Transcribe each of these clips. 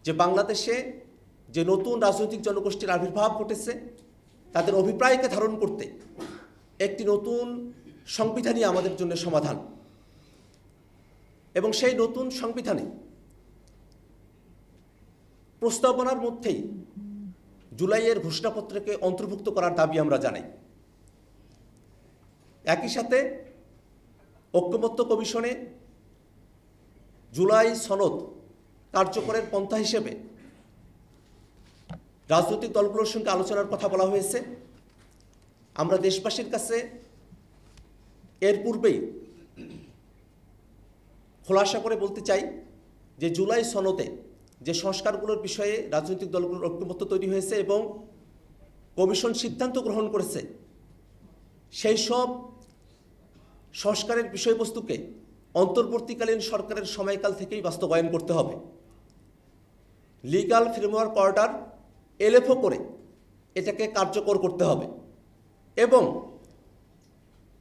যে বাংলাদেশে যে নতুন রাজনৈতিক জনগোষ্ঠীর আবির্ভাব ঘটেছে তাদের অভিপ্রায়কে ধারণ করতে একটি নতুন সংবিধানই আমাদের জন্য সমাধান। এবং সেই নতুন সংবিধানে প্রস্তাবনার মধ্যেই জুলাইয়ের ঘোষণাপত্রকে অন্তর্ভুক্ত করার দাবি আমরা জানাই। একই সাথে ঐকমত্য কমিশনে জুলাই সনদ কার্যকরের পন্থা হিসেবে রাজনৈতিক দলগুলোর সঙ্গে আলোচনার কথা বলা হয়েছে। আমরা দেশবাসীর কাছে এর পূর্বেই খোলাসা করে বলতে চাই যে জুলাই সনদে যে সংস্কারগুলোর বিষয়ে রাজনৈতিক দলগুলোর ঐকমত্য তৈরি হয়েছে এবং কমিশন সিদ্ধান্ত গ্রহণ করেছে, সেই সব সংস্কারের বিষয়বস্তুকে অন্তর্বর্তীকালীন সরকারের সময়কাল থেকেই বাস্তবায়ন করতে হবে। লিগ্যাল ফ্রেমওয়ার্ক অর্ডার এলএফও করে এটাকে কার্যকর করতে হবে এবং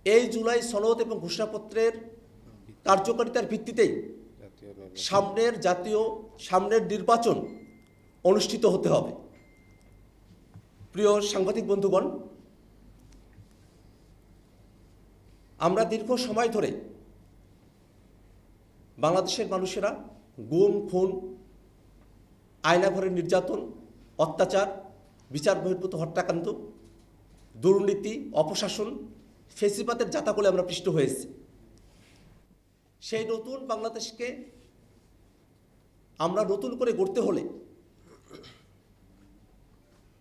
এই জুলাই সনদ এবং ঘোষণাপত্রের কার্যকারিতার ভিত্তিতেই সামনের নির্বাচন অনুষ্ঠিত হতে হবে। প্রিয় সাংবাদিক বন্ধুগণ, আমরা দীর্ঘ সময় ধরে বাংলাদেশের মানুষেরা গুম, খুন, আয়নাঘরের নির্যাতন, অত্যাচার, বিচার বহির্ভূত হত্যাকাণ্ড, দুর্নীতি, অপশাসন, ফেসিবাদের জাতাকলে আমরা পিষ্ট হয়েছি। সেই নতুন বাংলাদেশকে আমরা নতুন করে গড়তে হলে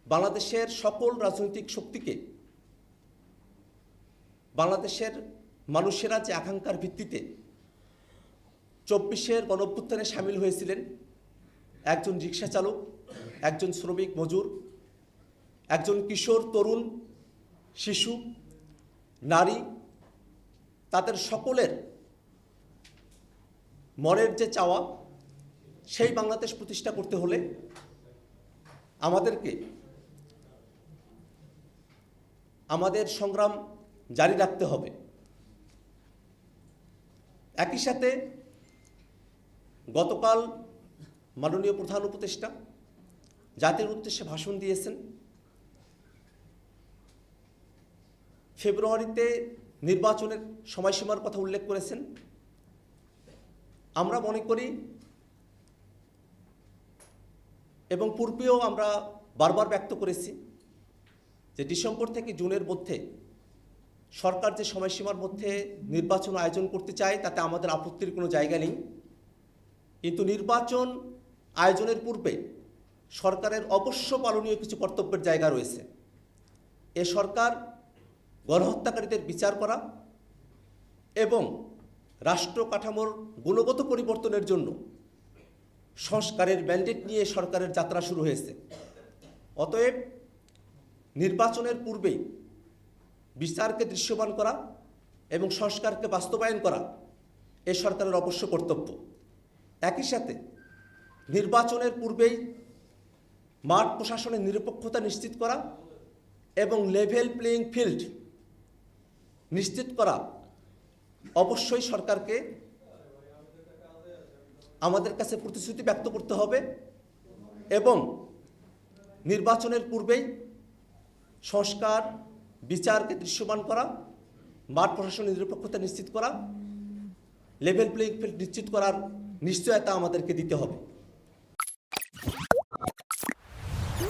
বাংলাদেশের সকল রাজনৈতিক শক্তিকে, বাংলাদেশের মানুষেরা যে আকাঙ্ক্ষার ভিত্তিতে 24-এর গণঅভ্যুত্থানে সামিল হয়েছিলেন, একজন রিক্সা চালক, একজন শ্রমিক মজুর, একজন কিশোর, তরুণ, শিশু, নারী, তাদের সকলের মনের যে চাওয়া, সেই বাংলাদেশ প্রতিষ্ঠা করতে হলে আমাদেরকে আমাদের সংগ্রাম জারি রাখতে হবে। একই সাথে গতকাল মাননীয় প্রধান উপদেষ্টা জাতির উদ্দেশ্যে ভাষণ দিয়েছেন। ফেব্রুয়ারিতে নির্বাচনের সময়সীমার কথা উল্লেখ করেছেন। আমরা মনে করি এবং পূর্বেও আমরা বারবার ব্যক্ত করেছি যে ডিসেম্বর থেকে জুনের মধ্যে সরকার যে সময়সীমার মধ্যে নির্বাচন আয়োজন করতে চায় তাতে আমাদের আপত্তির কোনো জায়গা নেই। কিন্তু নির্বাচন আয়োজনের পূর্বে সরকারের অবশ্য পালনীয় কিছু কর্তব্যের জায়গা রয়েছে। এ সরকার গণহত্যাকারীদের বিচার করা এবং রাষ্ট্র কাঠামোর গুণগত পরিবর্তনের জন্য সংস্কারের ম্যান্ডেট নিয়ে সরকারের যাত্রা শুরু হয়েছে। অতএব নির্বাচনের পূর্বেই বিচারকে দৃশ্যমান করা এবং সংস্কারকে বাস্তবায়ন করা এ সরকারের অবশ্য কর্তব্য। একই সাথে নির্বাচনের পূর্বেই মাঠ প্রশাসনের নিরপেক্ষতা নিশ্চিত করা এবং লেভেল প্লেয়িং ফিল্ড নিশ্চিত করা অবশ্যই সরকারকে আমাদের কাছে প্রতিশ্রুতি ব্যক্ত করতে হবে এবং নির্বাচনের পূর্বেই সংস্কার, বিচারকে দৃশ্যমান করা, মাঠ প্রশাসনের নিরপেক্ষতা নিশ্চিত করা, লেভেল প্লেয়িং ফিল্ড নিশ্চিত করার নিশ্চয়তা আমাদেরকে দিতে হবে।